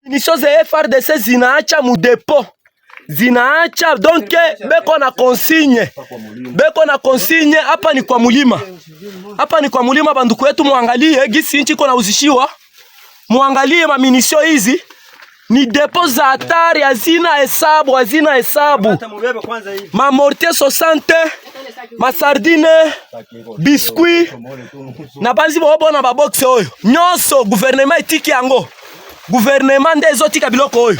Munitions za FARDC zinaacha mu depot. Zinaacha donc beko na consigne. Beko na consigne hapa ni kwa mulima. Hapa ni kwa mulima banduku wetu muangalie gisi nchi iko nauzishiwa. Muangalie ma munitions hizi. Ni depot za hatari hazina hesabu. Ma mortier 60, ma sardine, biscuit na banzi bobo na ba box oyo. Nyonso gouvernement itiki yango. Gouvernement ndezo tika biloko oyo.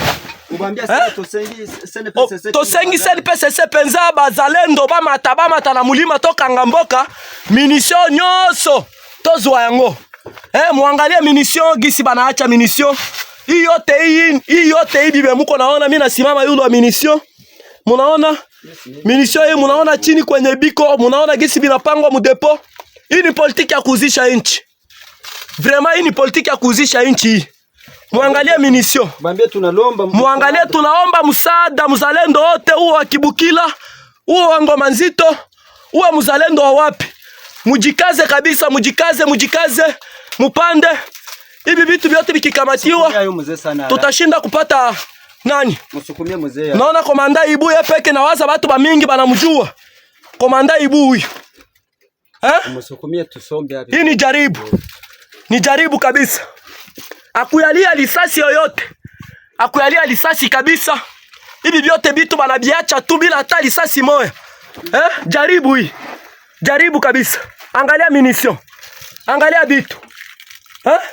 Tosengi PCC penza bazalendo bamata na mulima toka ngamboka munitions nyonso tozwa yango. Muangalie munitions gisi banaacha munitions. Hii yote hii bibe muko naona mimi nasimama yule wa munitions. Munaona? Munitions hii munaona chini kwenye biko, munaona gisi binapangwa mu depot. Hii ni politiki ya kuuzisha nchi. Vraiment hii ni politiki ya kuuzisha nchi hii. Muangalie munitions. Muangalie tunaomba msaada mzalendo wote huo wa Kibukila, huo wa Ngoma Nzito, huo mzalendo wa wapi. Mujikaze kabisa, mujikaze, mupande. Hivi vitu vyote vikikamatiwa tutashinda kupata nani? Msukumie mzee. Naona komanda Ibu peke na waza watu ba mingi banamjua. Komanda Ibu huyu. Msukumie tusombe hapa. Hii ni jaribu. Ni jaribu kabisa. Akuyalia risasi yoyote. Akuyalia risasi kabisa. Hivi vyote vitu banabiacha tu bila hata risasi moja. Jaribu hii. Jaribu kabisa. Angalia munitions. Angalia vitu.